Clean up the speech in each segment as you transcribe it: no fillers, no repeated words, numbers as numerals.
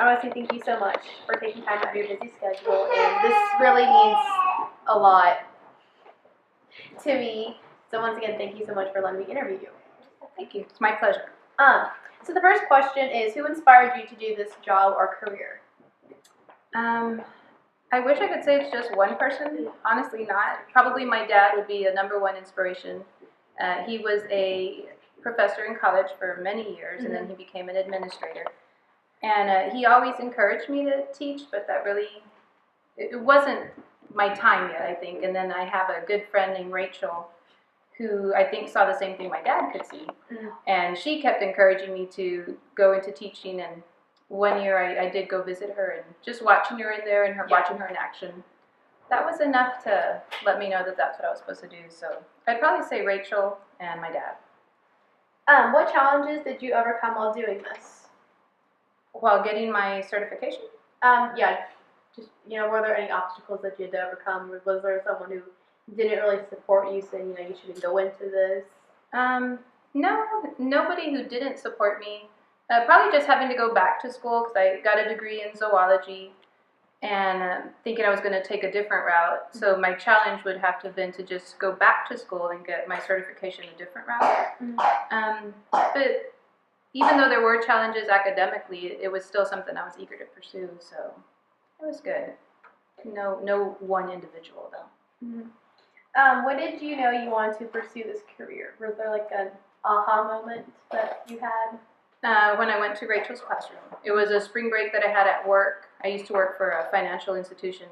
I want to say thank you so much for taking time out of your busy schedule, and this really means a lot to me. So once again, thank you so much for letting me interview you. Thank you. It's my pleasure. So the first question is, who inspired you to do this job or career? I wish I could say it's just one person. Honestly, not. Probably my dad would be a number one inspiration. He was a professor in college for many years, and then he became an administrator. And he always encouraged me to teach, but that really, it wasn't my time yet, I think. And then I have a good friend named Rachel, who I think saw the same thing my dad could see. And she kept encouraging me to go into teaching, and one year I did go visit her, and just watching her in there and watching her in action, that was enough to let me know that that's what I was supposed to do. So I'd probably say Rachel and my dad. What challenges did you overcome while doing this? While getting my certification? Just, were there any obstacles that you had to overcome? Was there someone who didn't really support you, saying, you shouldn't go into this? No, nobody who didn't support me. Probably just having to go back to school, because I got a degree in zoology, and thinking I was going to take a different route. So my challenge would have to have been to just go back to school and get my certification a different route. But even though there were challenges academically, it was still something I was eager to pursue. So it was good. No one individual though. When did you know you wanted to pursue this career? Was there like an aha moment that you had? When I went to Rachel's classroom. It was a spring break that I had at work. I used to work for a financial institution,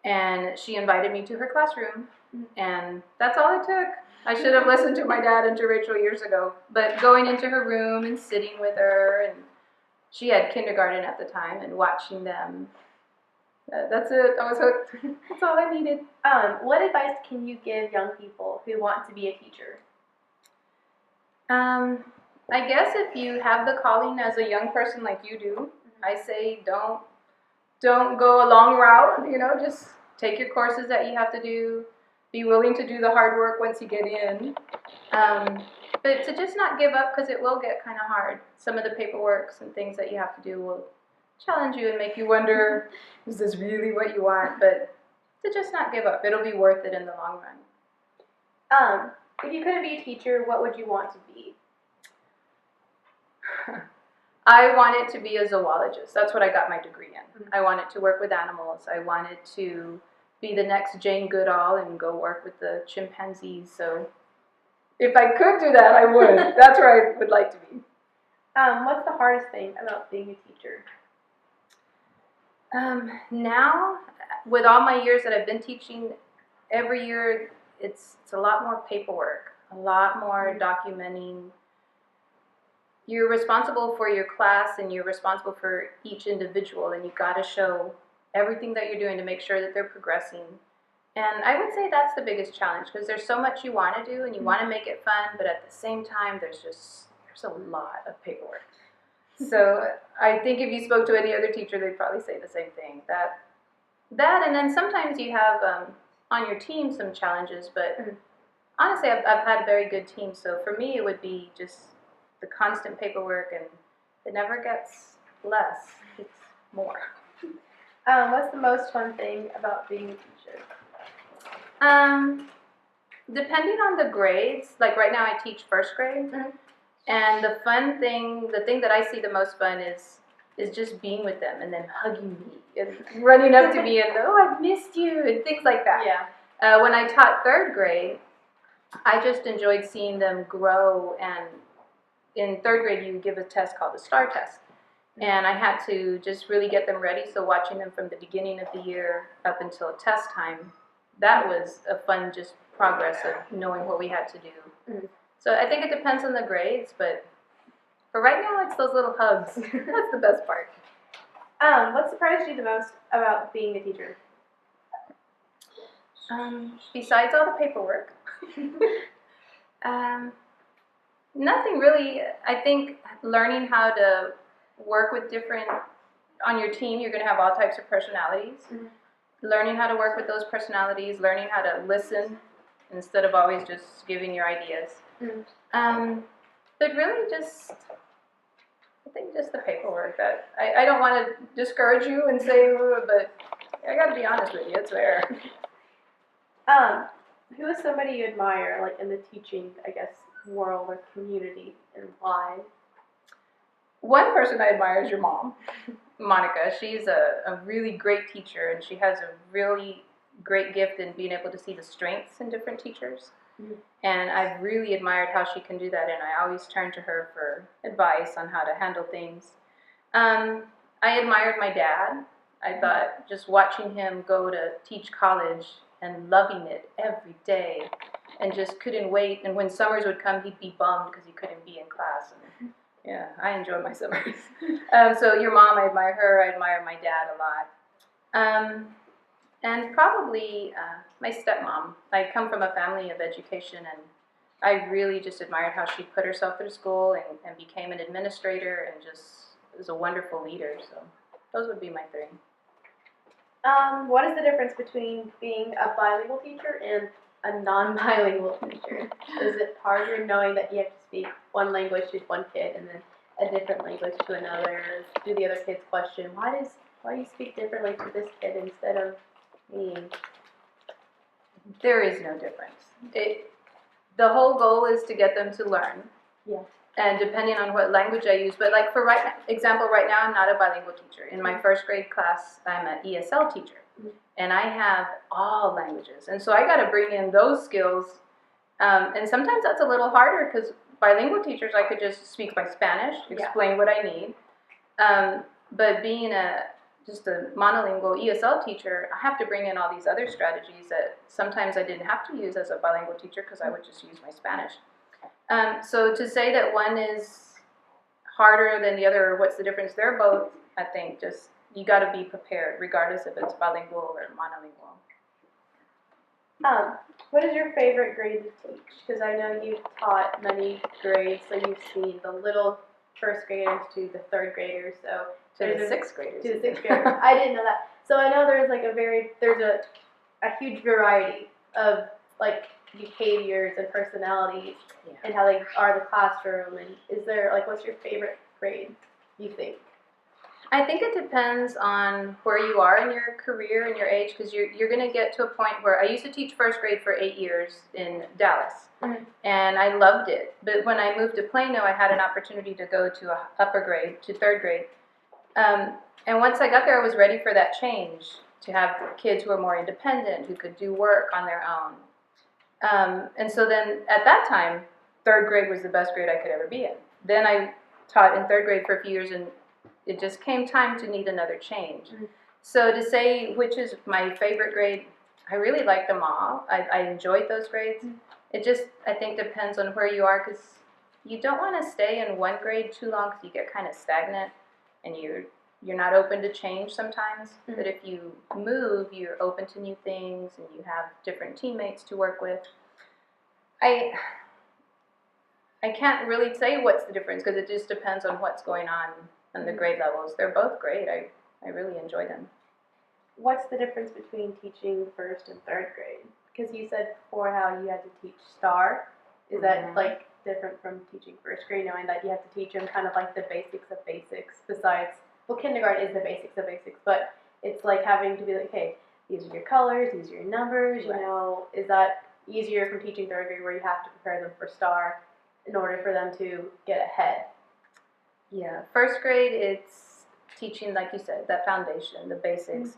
and she invited me to her classroom, and that's all it took. I should have listened to my dad and to Rachel years ago, but going into her room and sitting with her, and she had kindergarten at the time, and watching them, that's it. I was hooked. That's all I needed. What advice can you give young people who want to be a teacher? I guess if you have the calling as a young person like you do, I say don't go a long route, just take your courses that you have to do, be willing to do the hard work once you get in, but to just not give up, because it will get kind of hard. Some of the paperwork and things that you have to do will challenge you and make you wonder, is this really what you want? But to just not give up. It'll be worth it in the long run. If you couldn't be a teacher, what would you want to be? I wanted to be a zoologist. That's what I got my degree in. I wanted to work with animals. I wanted to be the next Jane Goodall and go work with the chimpanzees. So if I could do that, I would. That's where I would like to be. What's the hardest thing about being a teacher? Now, with all my years that I've been teaching, every year it's a lot more paperwork, a lot more documenting. You're responsible for your class, and you're responsible for each individual, and you've got to show everything that you're doing to make sure that they're progressing. And I would say that's the biggest challenge, because there's so much you want to do and you want to make it fun, but at the same time there's a lot of paperwork. So I think if you spoke to any other teacher, they'd probably say the same thing. That and then sometimes you have on your team some challenges, but honestly I've had very good teams, so for me it would be just the constant paperwork, and it never gets less, it's more. What's the most fun thing about being a teacher? Depending on the grades, like right now I teach first grade, and the thing that I see the most fun is just being with them, and then hugging me and running up to me and, oh, I've missed you, and things like that. Yeah. When I taught third grade, I just enjoyed seeing them grow, and in third grade you give a test called the STAR test, and I had to just really get them ready. So watching them from the beginning of the year up until test time, that was a fun just progress of knowing what we had to do. So I think it depends on the grades, but for right now it's those little hugs. That's the best part. What surprised you the most about being a teacher? Besides all the paperwork, nothing really. I think learning how to work with on your team, you're going to have all types of personalities. Learning how to work with those personalities, learning how to listen instead of always just giving your ideas. But really just I think just the paperwork that I don't want to discourage you and say, "Ugh," but I got to be honest with you, it's there. Who is somebody you admire, like in the teaching, I guess, world or community, and why? One person I admire is your mom, Monica. She's a really great teacher, and she has a really great gift in being able to see the strengths in different teachers. Mhm. And I've really admired how she can do that, and I always turn to her for advice on how to handle things. I admired my dad. I thought just watching him go to teach college and loving it every day and just couldn't wait. And when summers would come, he'd be bummed because he couldn't be in class. And yeah, I enjoy my summers. So your mom, I admire her. I admire my dad a lot. And probably my stepmom. I come from a family of education, and I really just admired how she put herself through school and became an administrator and just is a wonderful leader. So those would be my three. What is the difference between being a bilingual teacher and a non-bilingual teacher? Is it harder knowing that you have to speak one language to one kid and then a different language to another? Do the other kids question, why do you speak differently to this kid instead of me? There is no difference. The whole goal is to get them to learn. Yeah. And depending on what language I use, but like for example, right now I'm not a bilingual teacher. In my first grade class, I'm an ESL teacher, and I have all languages, and so I got to bring in those skills. And sometimes that's a little harder because bilingual teachers, I could just speak my Spanish, explain what I need. But being just a monolingual ESL teacher, I have to bring in all these other strategies that sometimes I didn't have to use as a bilingual teacher because I would just use my Spanish. So to say that one is harder than the other, or what's the difference? They're both, I think, just you got to be prepared, regardless if it's bilingual or monolingual. What is your favorite grade to teach? Because I know you've taught many grades, so you've seen the little first graders to the third graders, so To the sixth graders. To the sixth graders. I didn't know that. So I know there's like there's a huge variety of like behaviors and personalities and how they are in the classroom. And is there like, what's your favorite grade, you think? I think it depends on where you are in your career and your age, because you're going to get to a point where I used to teach first grade for 8 years in Dallas, and I loved it. But when I moved to Plano, I had an opportunity to go to upper grade, to third grade. And once I got there, I was ready for that change, to have kids who are more independent, who could do work on their own. And so then at that time, third grade was the best grade I could ever be in. Then I taught in third grade for a few years, and it just came time to need another change. So to say which is my favorite grade, I really like them all. I enjoyed those grades. It just, I think, depends on where you are, because you don't want to stay in one grade too long because you get kind of stagnant and you're not open to change sometimes. But if you move, you're open to new things and you have different teammates to work with. I can't really say what's the difference, because it just depends on what's going on the grade levels. They're both great. I really enjoy them. What's the difference between teaching first and third grade? Because you said before how you had to teach STAR. Is that like different from teaching first grade, knowing that you have to teach them kind of like the basics of basics? Besides, well, kindergarten is the basics of basics, but it's like having to be like, hey, these are your colors, these are your numbers. You know, is that easier from teaching third grade, where you have to prepare them for STAR in order for them to get ahead? Yeah, first grade, it's teaching, like you said, that foundation, the basics.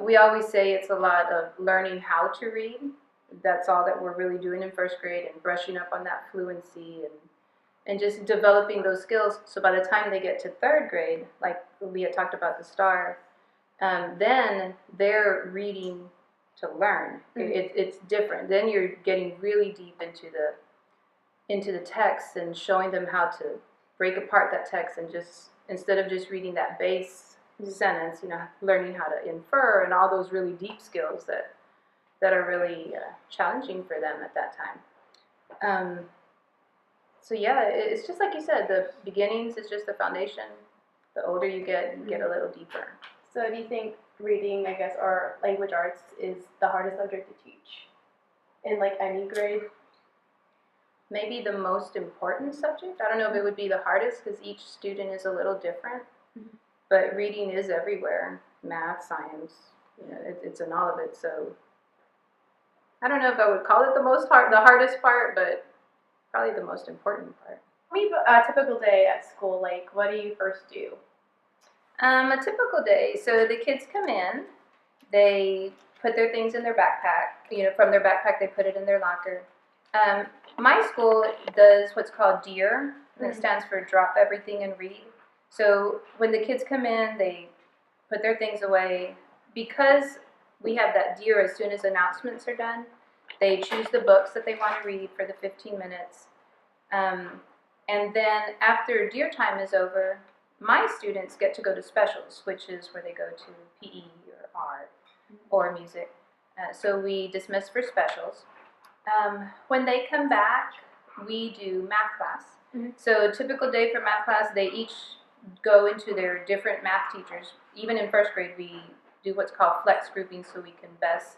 We always say it's a lot of learning how to read. That's all that we're really doing in first grade, and brushing up on that fluency and just developing those skills. So by the time they get to third grade, like Leah talked about the STAR, then they're reading to learn. It's different. Then you're getting really deep into the text and showing them how to break apart that text, and just instead of just reading that base sentence, learning how to infer and all those really deep skills that are really challenging for them at that time. So yeah, it's just like you said, the beginnings is just the foundation. The older you get a little deeper. So do you think reading, I guess, or language arts is the hardest subject to teach in like any grade? maybe the most important subject. I don't know if it would be the hardest because each student is a little different, but reading is everywhere. Math, science, it's in all of it. So I don't know if I would call it the hardest part, but probably the most important part. A typical day at school, like, what do you first do? A typical day. So the kids come in, they put their things in their backpack. From their backpack, they put it in their locker. My school does what's called DEAR, and it stands for Drop Everything and Read. So when the kids come in, they put their things away. Because we have that DEAR as soon as announcements are done, they choose the books that they want to read for the 15 minutes. And then after DEAR time is over, my students get to go to specials, which is where they go to PE or art or music. So we dismiss for specials. When they come back, we do math class. So typical day for math class, they each go into their different math teachers. Even in first grade, we do what's called flex grouping so we can best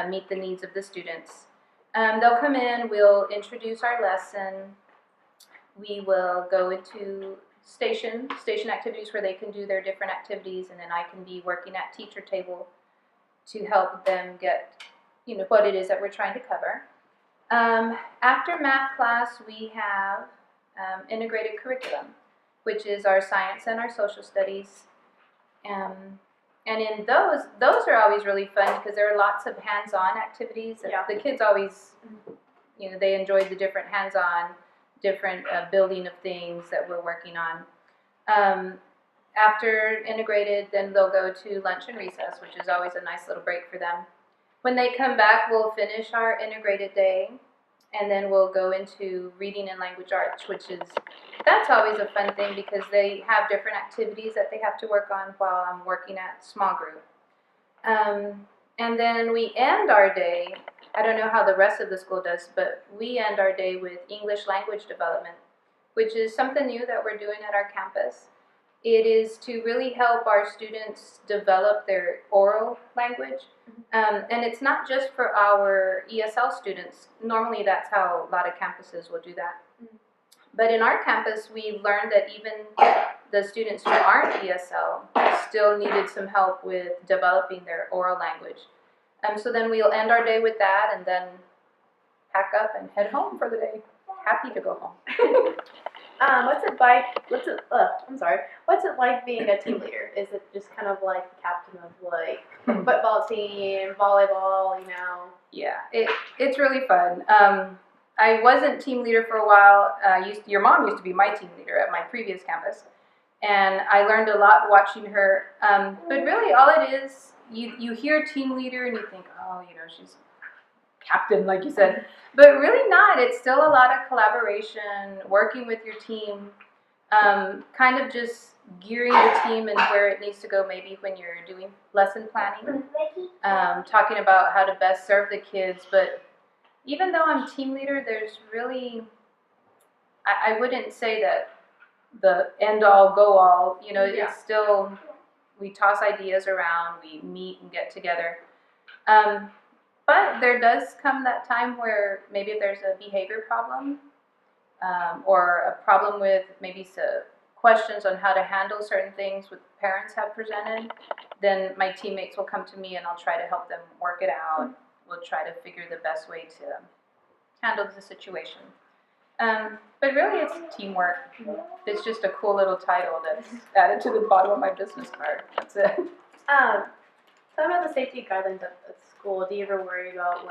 meet the needs of the students. They'll come in, we'll introduce our lesson. We will go into station activities where they can do their different activities, and then I can be working at teacher table to help them get what it is that we're trying to cover. After math class, we have integrated curriculum, which is our science and our social studies. And in those are always really fun because there are lots of hands-on activities. Yeah. The kids always, they enjoy the different hands-on, different building of things that we're working on. After integrated, then they'll go to lunch and recess, which is always a nice little break for them. When they come back, we'll finish our integrated day, and then we'll go into reading and language arts, that's always a fun thing because they have different activities that they have to work on while I'm working at small group. And then we end our day, I don't know how the rest of the school does, but we end our day with English language development, which is something new that we're doing at our campus. It is to really help our students develop their oral language. And it's not just for our ESL students. Normally that's how a lot of campuses will do that. But in our campus, we learned that even the students who aren't ESL still needed some help with developing their oral language. So then we'll end our day with that and then pack up and head home for the day. Happy to go home. What's it like being a team leader? Is it just kind of like the captain of like a football team, volleyball, Yeah, it's really fun. I wasn't team leader for a while. Your mom used to be my team leader at my previous campus, and I learned a lot watching her. But really, all it is, you hear team leader and you think, oh, she's captain, like you said. But really not. It's still a lot of collaboration, working with your team, kind of just gearing your team and where it needs to go maybe when you're doing lesson planning, talking about how to best serve the kids. But even though I'm team leader, there's really, I wouldn't say that the end all, go all, It's still, we toss ideas around, we meet and get together. But there does come that time where maybe if there's a behavior problem or a problem with maybe some questions on how to handle certain things what parents have presented, then my teammates will come to me and I'll try to help them work it out. We'll try to figure the best way to handle the situation. But really it's teamwork. It's just a cool little title that's added to the bottom of my business card. That's it. Talk about the safety guidelines at school. Do you ever worry about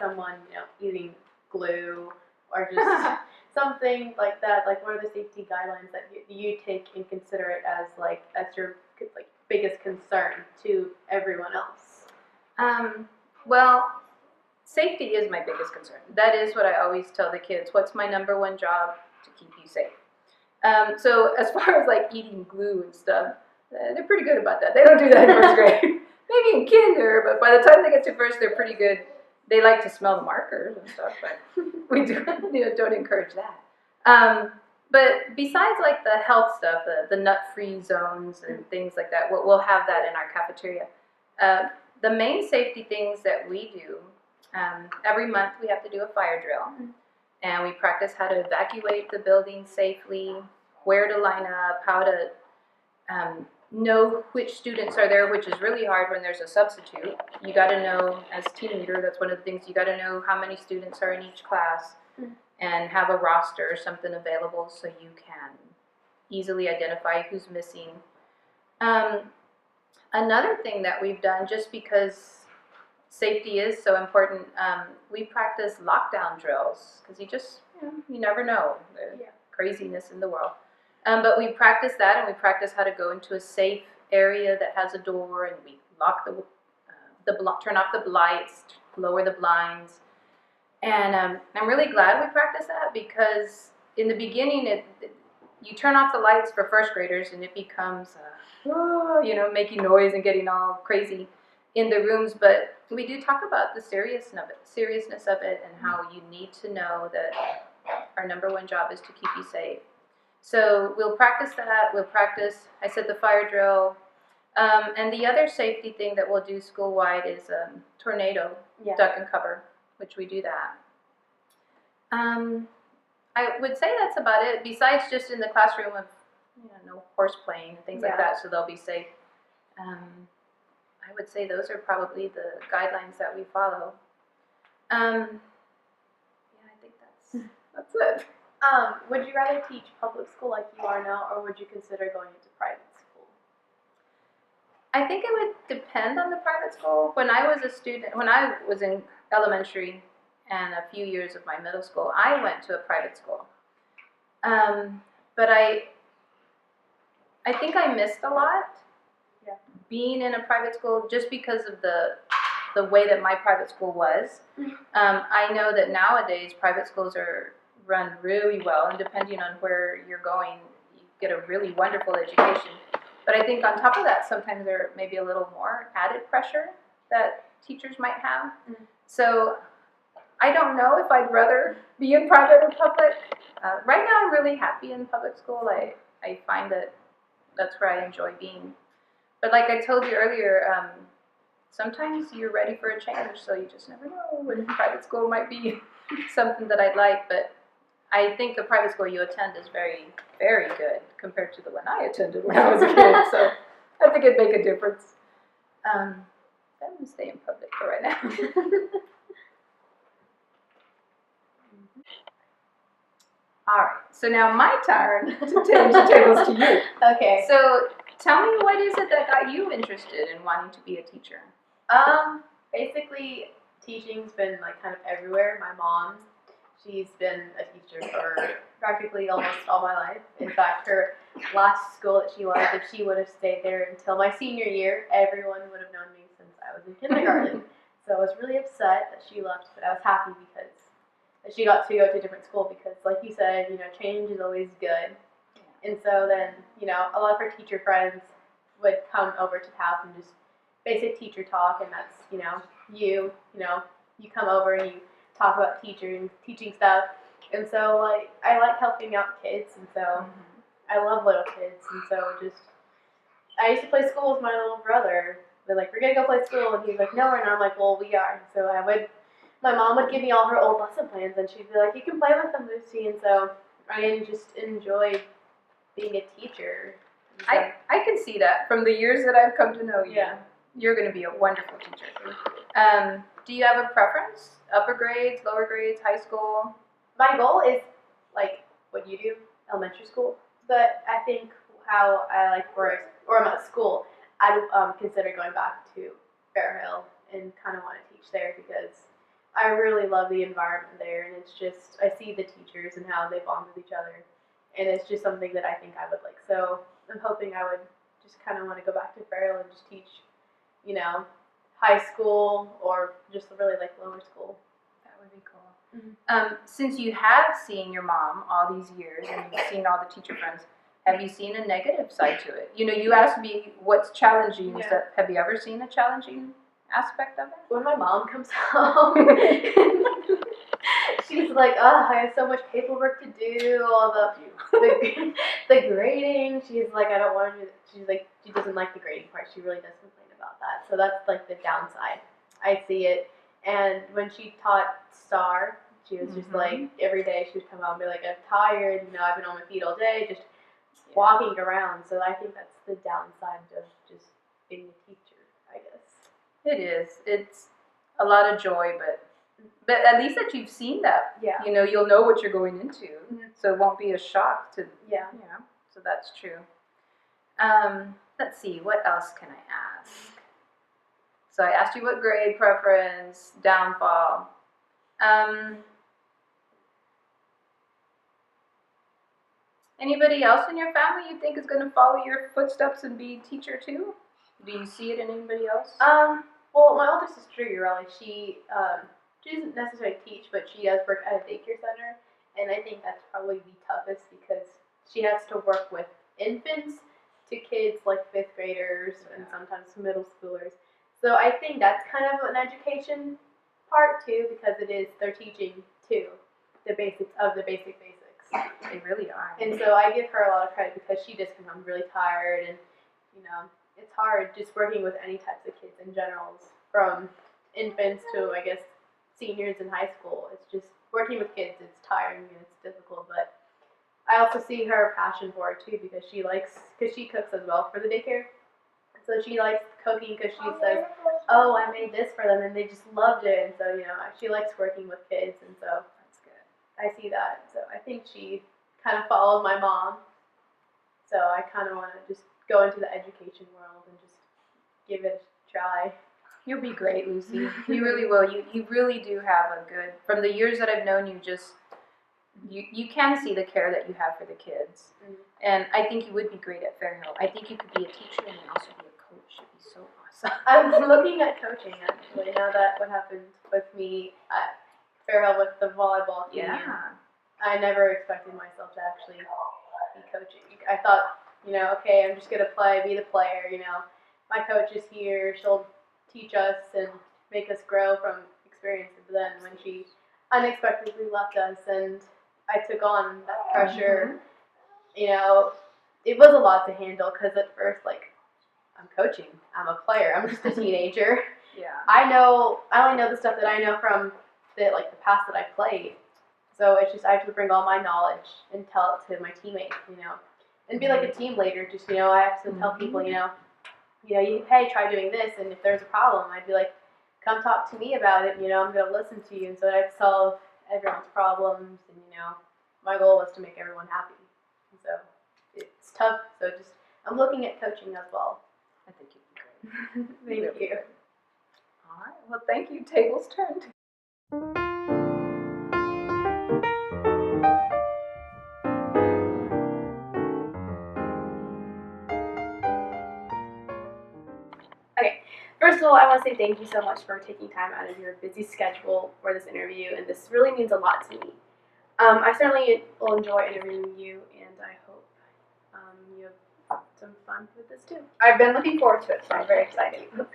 someone using glue or just something like that? Like, what are the safety guidelines that you take and consider it as your biggest concern to everyone else? Well, safety is my biggest concern. That is what I always tell the kids. What's my number one job? To keep you safe. So as far as eating glue and stuff, they're pretty good about that. They don't do that in first grade. Maybe in kinder, but by the time they get to first, they're pretty good. They like to smell the markers and stuff, but we don't encourage that. But besides the health stuff, the nut-free zones and things like that, we'll have that in our cafeteria. The main safety things that we do, every month we have to do a fire drill. and we practice how to evacuate the building safely, where to line up, how to know which students are there, which is really hard when there's a substitute. You got to know, as team leader, that's one of the things, you got to know how many students are in each class and have a roster or something available so you can easily identify who's missing. Another thing that we've done, just because safety is so important, we practice lockdown drills because you never know the craziness in the world. But we practice that, and we practice how to go into a safe area that has a door, and we lock turn off the lights, lower the blinds. And I'm really glad we practice that, because in the beginning, you turn off the lights for first graders, and it becomes, making noise and getting all crazy in the rooms. But we do talk about the seriousness of it, and how you need to know that our number one job is to keep you safe. So we'll practice that. We'll practice, I said, the fire drill. And the other safety thing that we'll do school-wide is tornado duck and cover, which we do that. I would say that's about it, besides just in the classroom of no horse playing and things like that, so they'll be safe. I would say those are probably the guidelines that we follow. I think that's it. Would you rather teach public school like you are now, or would you consider going into private school? I think it would depend on the private school. When I was in elementary and a few years of my middle school, I went to a private school. But I think I missed a lot being in a private school, just because of the way that my private school was. I know that nowadays private schools are run really well, and depending on where you're going, you get a really wonderful education. But I think on top of that, sometimes there may be a little more added pressure that teachers might have. So I don't know if I'd rather be in private or public. Right now I'm really happy in public school. I find that that's where I enjoy being. But like I told you earlier, sometimes you're ready for a change, so you just never know. And private school might be something that I'd like, but I think the private school you attend is very, very good compared to the one I attended when I was a kid. So I think it'd make a difference. I'm going to stay in public for right now. All right, so now my turn to change the tables to you. Okay. So tell me, what is it that got you interested in wanting to be a teacher? Basically, teaching's been kind of everywhere. My mom, she's been a teacher for practically almost all my life. In fact, her last school that she was, if she would have stayed there until my senior year, everyone would have known me since I was in kindergarten. So I was really upset that she left, but I was happy because she got to go to a different school, because like you said, change is always good. And so then, a lot of her teacher friends would come over to the house and just basic teacher talk, and that's, you come over and you talk about teaching stuff. And so, I like helping out kids, and so I love little kids, and so I used to play school with my little brother. They're like, we're going to go play school, and he's like, no, we're not. I'm like, well, we are. So my mom would give me all her old lesson plans, and she'd be like, you can play with them, Lucy. And so I just enjoyed being a teacher. So, I can see that from the years that I've come to know you. Yeah. You're going to be a wonderful teacher. Do you have a preference? Upper grades, lower grades, high school? My goal is like what you do, elementary school. But I think how I like where I'm at school, I'd consider going back to Fairhill and kind of want to teach there, because I really love the environment there, and it's just, I see the teachers and how they bond with each other, and it's just something that I think I would like. So I'm hoping I would just kind of want to go back to Fairhill and just teach, high school or just really like lower school. That would be cool. Since you have seen your mom all these years and you've seen all the teacher friends, have you seen a negative side to it? You asked me what's challenging. Yeah. Have you ever seen a challenging aspect of it? When my mom comes home, she's like, oh, I have so much paperwork to do, all the grading. She's like, I don't want to do that. She's like, she doesn't like the grading part. She really does complain about that. So that's like the downside. I see it. And when she taught STAR, She was just like, every day she would come out and be like, I'm tired, you know, I've been on my feet all day, just walking around. So I think that's the downside of just being a teacher, I guess. It is. It's a lot of joy, but at least that you've seen that. Yeah. You know, you'll know what you're going into, so it won't be a shock to. Yeah. You know, so that's true. Let's see, what else can I ask? So I asked you what grade preference, downfall. Anybody else in your family you think is going to follow your footsteps and be a teacher too? Do you see it in anybody else? Well, my older sister, Ureli, she doesn't necessarily teach, but she does work at a daycare center, and I think that's probably the toughest because she has to work with infants to kids like 5th graders and sometimes middle schoolers. So I think that's kind of an education part too, because they're teaching too the basics of the basics. They really are. And so I give her a lot of credit because she just becomes really tired, and you know, it's hard just working with any types of kids in general, from infants to, I guess, seniors in high school. It's just working with kids, it's tiring and it's difficult, but I also see her passion for it too because she cooks as well for the daycare. So she likes cooking because she says, oh, I made this for them, and they just loved it. And so, you know, she likes working with kids, and so that's good. I see that. So I think she kind of followed my mom. So I kind of want to just go into the education world and just give it a try. You'll be great, Lucy. You really will. You really do have a good, from the years that I've known you, just, you can see the care that you have for the kids. And I think you would be great at Fairhill. I think you could be a teacher and also be a coach. It'd be so awesome. I'm looking at coaching, actually, now that what happened with me at Fairhill with the volleyball team. Yeah. I never expected myself to actually be coaching. I thought, you know, okay, I'm just going to be the player, you know. My coach is here, she'll teach us and make us grow from experiences. But then when she unexpectedly left us and I took on that pressure, you know, it was a lot to handle because at first, like, I'm coaching, I'm a player, I'm just a teenager. Yeah. I only know the stuff that I know from the past that I played. So it's just I have to bring all my knowledge and tell it to my teammates, you know, and be like a team leader. Just, you know, I have to tell people, hey, try doing this, and if there's a problem, I'd be like, come talk to me about it. You know, I'm gonna listen to you, and so I'd solve everyone's problems, and you know, my goal was to make everyone happy. And so it's tough. So I'm looking at coaching as well. I think you'd be great. Thank you. All right. Well, thank you. Table's turned. First of all, I want to say thank you so much for taking time out of your busy schedule for this interview, and this really means a lot to me. I certainly will enjoy interviewing you, and I hope you have some fun with this too. I've been looking forward to it, so I'm very excited. So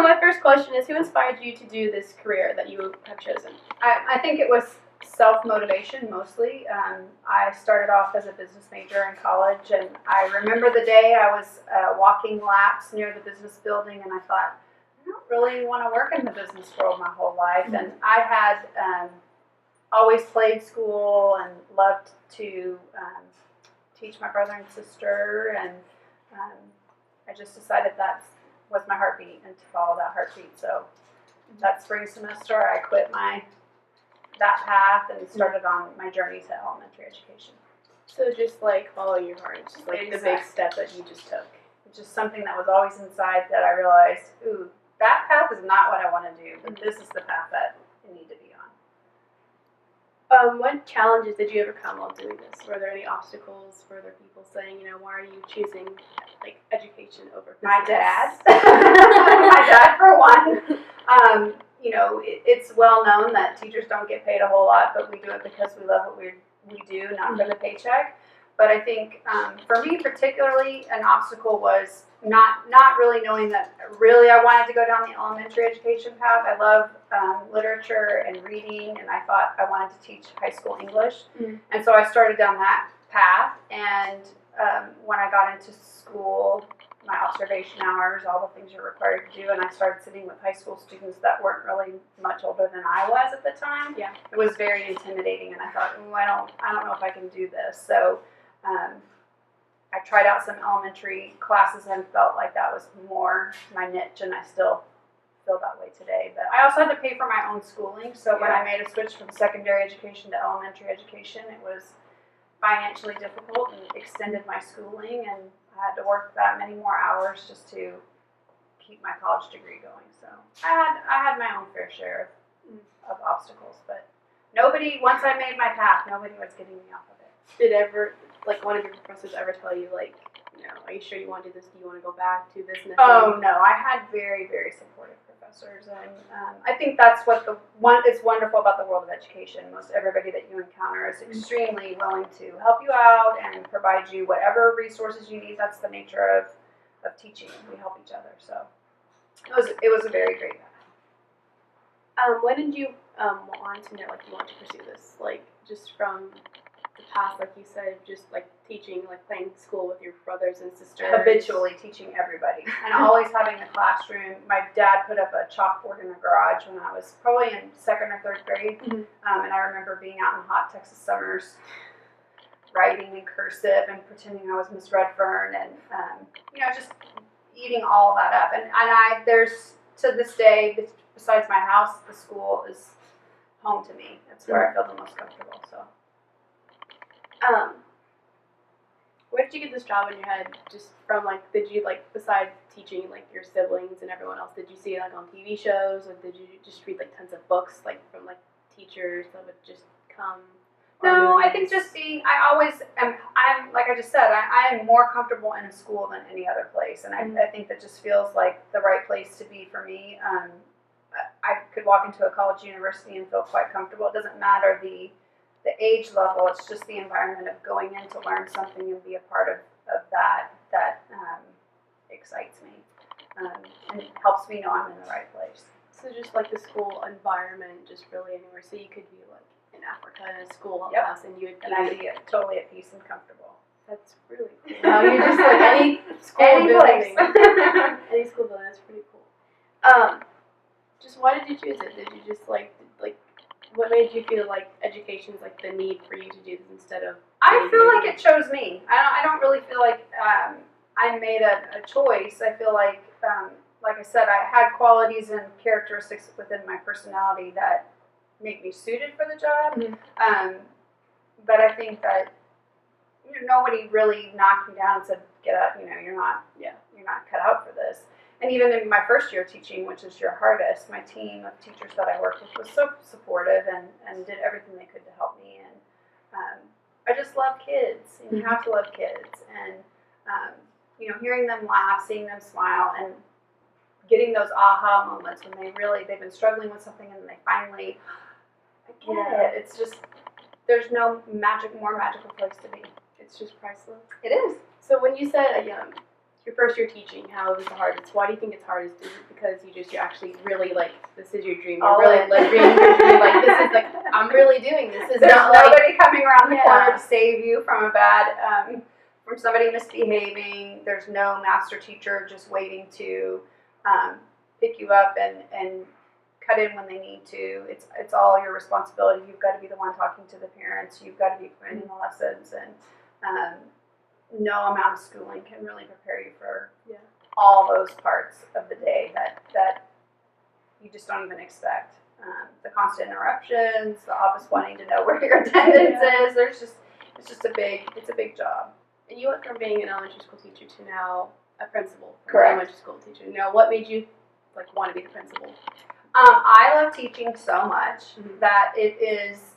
my first question is, who inspired you to do this career that you have chosen? I think it was self-motivation mostly. I started off as a business major in college, and I remember the day I was walking laps near the business building, and I thought, I don't really want to work in the business world my whole life. And I had always played school and loved to teach my brother and sister, and I just decided that was my heartbeat and to follow that heartbeat. So that spring semester, I quit that path and started on my journey to elementary education. So just like follow your heart, just like the big step that you just took. It's just something that was always inside that I realized, ooh, that path is not what I want to do, but this is the path that I need to be on. What challenges did you overcome while doing this? Were there any obstacles? Were there people saying, you know, why are you choosing like education over business? My dad. My dad, for one. You know, it's well known that teachers don't get paid a whole lot, but we do it because we love what we do, not for the paycheck. But I think for me particularly, an obstacle was not really knowing that really I wanted to go down the elementary education path. I love literature and reading, and I thought I wanted to teach high school English. And so I started down that path. And when I got into school, my observation hours, all the things you're required to do, and I started sitting with high school students that weren't really much older than I was at the time. Yeah. It was very intimidating, and I thought, ooh, I don't know if I can do this. So I tried out some elementary classes and felt like that was more my niche, and I still feel that way today. But I also had to pay for my own schooling, so when I made a switch from secondary education to elementary education, it was financially difficult and extended my schooling, and I had to work that many more hours just to keep my college degree going. So I had my own fair share of obstacles, but once I made my path, nobody was getting me off of it. Did ever, like, one of your professors ever tell you, like, you know, are you sure you want to do this? Do you want to go back to business? Oh no, I had very, very supportive professors, and I think that's what is wonderful about the world of education. Most everybody that you encounter is extremely willing to help you out and provide you whatever resources you need. That's the nature of teaching. We help each other, so it was a very great path. When did you want to know, like, you want to pursue this? Like, just from the past, like you said, just like teaching, like playing school with your brothers and sisters. Habitually teaching everybody and always having a classroom. My dad put up a chalkboard in the garage when I was probably in 2nd or 3rd grade, and I remember being out in hot Texas summers writing in cursive and pretending I was Miss Redfern, and just eating all of that up. And there's, to this day, besides my house, the school is home to me. It's where I feel the most comfortable. So. Where did you get this job in your head? Just from, like, did you, like, besides teaching, like, your siblings and everyone else, did you see it, like, on TV shows, or did you just read, like, tons of books, like, from, like, teachers that would just come? No, I think just I'm like I just said, I am more comfortable in a school than any other place, and I think that just feels like the right place to be for me. I could walk into a college university and feel quite comfortable. It doesn't matter the age level, it's just the environment of going in to learn something and be a part of that excites me and helps me know I'm in the right place. So just like the school environment, just really anywhere. So you could be like in Africa in a school Yep. house, and you would And I'd be totally at peace and comfortable. That's really cool. Now you're just like any school Any building. place. Any school building. That's pretty cool. Just why did you choose it? Did you just like what made you feel like education is like the need for you to do this instead of? I feel like it chose me. I don't really feel like I made a choice. I feel like I said, I had qualities and characteristics within my personality that make me suited for the job. But I think that nobody really knocked me down and said, "Get up, you're not cut out for this." And even in my first year teaching, which is your hardest, my team of teachers that I worked with was so supportive and did everything they could to help me. And I just love kids, and you have to love kids. And hearing them laugh, seeing them smile, and getting those aha moments when they've been struggling with something and they finally, I get it. It's just, there's no more magical place to be. It's just priceless. It is. So when you said your first year teaching, how it was the hardest, why do you think it's hardest? Is it because you're actually really like, this is your dream, you're really living your dream, like this is like, I'm really doing this. Is There's not nobody coming around the Yeah. corner to save you from from somebody misbehaving. There's no master teacher just waiting to pick you up and cut in when they need to. It's all your responsibility. You've got to be the one talking to the parents. You've got to be planning the lessons, and no amount of schooling can really prepare you for all those parts of the day that you just don't even expect. The constant interruptions, the office wanting to know where your attendance is. It's just a big job. And you went from being an elementary school teacher to now a principal. Correct. Elementary school teacher. Now, what made you want to be the principal? I love teaching so much that it is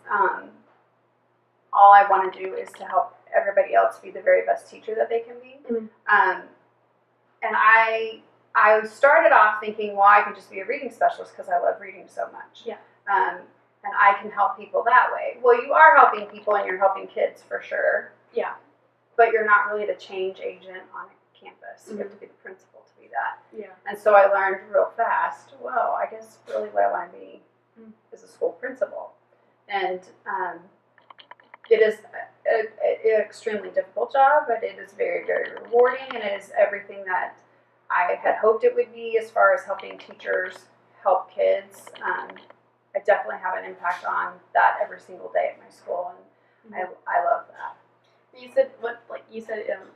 all I want to do is to help everybody else be the very best teacher that they can be. And I started off thinking, well, I could just be a reading specialist because I love reading so much. Yeah. And I can help people that way. Well, you are helping people and you're helping kids for sure. Yeah. But you're not really the change agent on a campus. You have to be the principal to be that. Yeah. And so I learned real fast, well, I guess really what I want to be is a school principal. And it is an extremely difficult job, but it is very, very rewarding, and it is everything that I had hoped it would be as far as helping teachers help kids. I definitely have an impact on that every single day at my school, and I love that. You said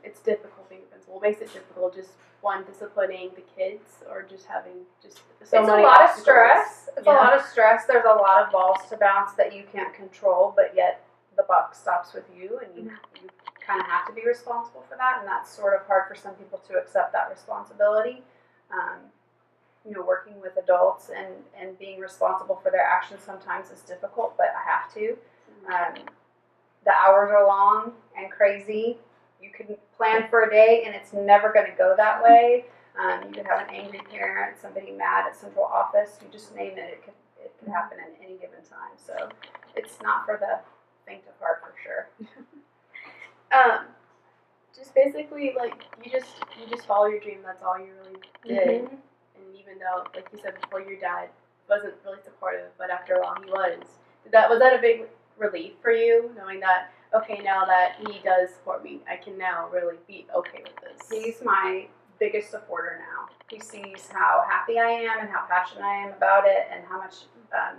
it's difficult being a principal. What makes it difficult? Just one, disciplining the kids, or just having just so It's a many lot of obstacles? stress. It's a Yeah. lot of stress. There's a lot of balls to bounce that you can't control, but yet the buck stops with you, and you kind of have to be responsible for that, and that's sort of hard for some people to accept that responsibility. Working with adults and being responsible for their actions sometimes is difficult, but I have to. The hours are long and crazy. You can plan for a day, and it's never going to go that way. You could have an angry parent, somebody mad at central office. You just name it. It could happen at any given time. So it's not for the faint of heart, for sure. Just basically you just follow your dream. That's all you really did. Mhm. And even though, like you said before, your dad wasn't really supportive, but after a while he was. Was that a big relief for you, knowing that, okay, now that he does support me, I can now really be okay with this? He's my biggest supporter now. He sees how happy I am and how passionate I am about it and how much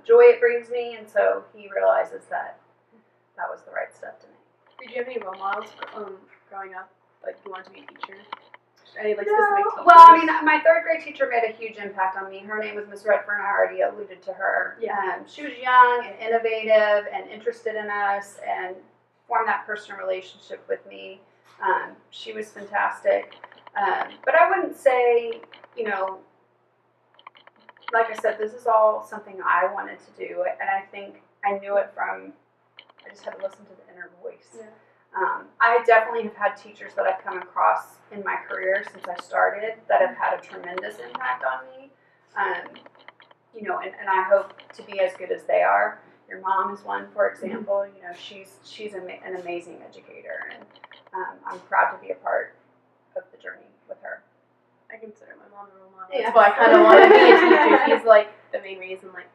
joy it brings me, and so he realizes that that was the right step to make. Did you have any role models growing up? Like you wanted to be a teacher? Any specific teachers? Well, I mean, my third grade teacher made a huge impact on me. Her name was Miss Redfern. I already alluded to her. Yeah. She was young and innovative and interested in us and formed that personal relationship with me. She was fantastic. But I wouldn't say, like I said, this is all something I wanted to do, and I think I knew it I just had to listen to the inner voice. Yeah. I definitely have had teachers that I've come across in my career since I started that have had a tremendous impact on me. And I hope to be as good as they are. Your mom is one, for example. She's an amazing educator, and I'm proud to be a part of the journey with her. I consider my mom a role model. Yeah. That's why I kind of want to be a teacher. She's like the main reason. Like,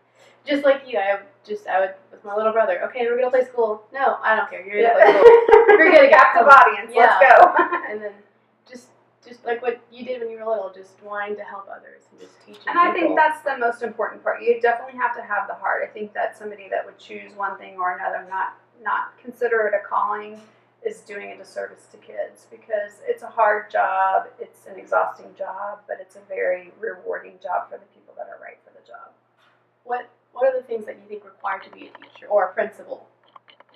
just like you, I would with my little brother. Okay, we're gonna play school. No, I don't care. You're gonna play school. You're gonna captive audience. Yeah. Let's go. And then just like what you did when you were little, just wanting to help others and just teaching. And I think that's the most important part. You definitely have to have the heart. I think that somebody that would choose one thing or another, not consider it a calling, is doing a disservice to kids, because it's a hard job, it's an exhausting job, but it's a very rewarding job for the people that are right for the job. What are the things that you think required to be a teacher or a principal?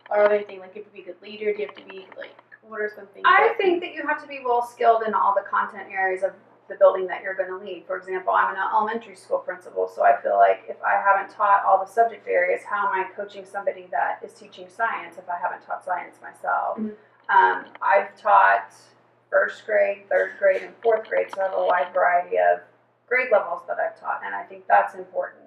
Or are there anything like you have to be a good leader? Do you have to be like, what are some things? I think that you have to be well skilled in all the content areas of the building that you're going to lead. For example, I'm an elementary school principal, so I feel like if I haven't taught all the subject areas, how am I coaching somebody that is teaching science if I haven't taught science myself? Mm-hmm. I've taught first grade, third grade, and fourth grade, so I have a wide variety of grade levels that I've taught, and I think that's important.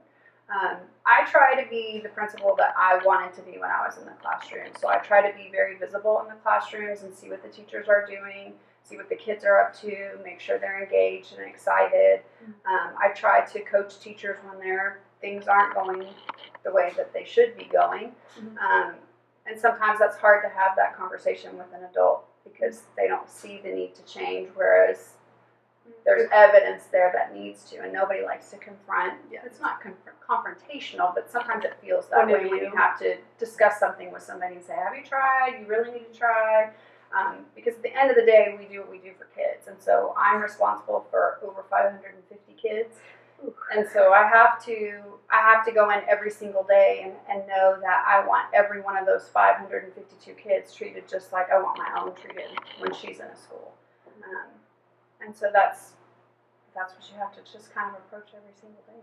I try to be the principal that I wanted to be when I was in the classroom. So I try to be very visible in the classrooms and see what the teachers are doing, see what the kids are up to, make sure they're engaged and excited. I try to coach teachers when their things aren't going the way that they should be going. And sometimes that's hard to have that conversation with an adult because they don't see the need to change, whereas there's evidence there that needs to, and nobody likes to confront. It's not confrontational, but sometimes it feels that way when you have to discuss something with somebody and say, have you tried? You really need to try. Because at the end of the day, we do what we do for kids. And so I'm responsible for over 550 kids. And so I have to go in every single day and know that I want every one of those 552 kids treated just like I want my own treated when she's in a school. And so that's what you have to just kind of approach every single day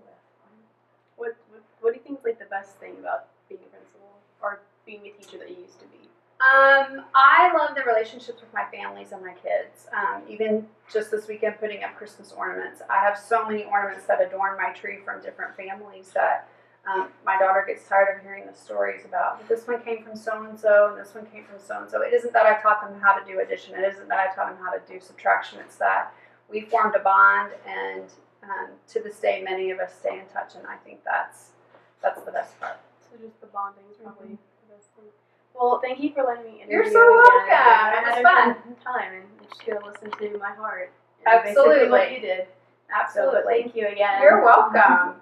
with. What do you think is like the best thing about being a principal or being a teacher that you used to be? I love the relationships with my families and my kids. Even just this weekend putting up Christmas ornaments. I have so many ornaments that adorn my tree from different families that my daughter gets tired of hearing the stories about, this one came from so-and-so and this one came from so-and-so. It isn't that I taught them how to do addition. It isn't that I taught them how to do subtraction. It's that we formed a bond, and to this day, many of us stay in touch, and I think that's the best part. So just the bonding is probably the best thing. Well, thank you for letting me interview You're you so again. welcome. I It was had fun. a good time, and you just gonna listen to my heart. And basically Absolutely. what you did. So, but Absolutely. thank you again. You're welcome.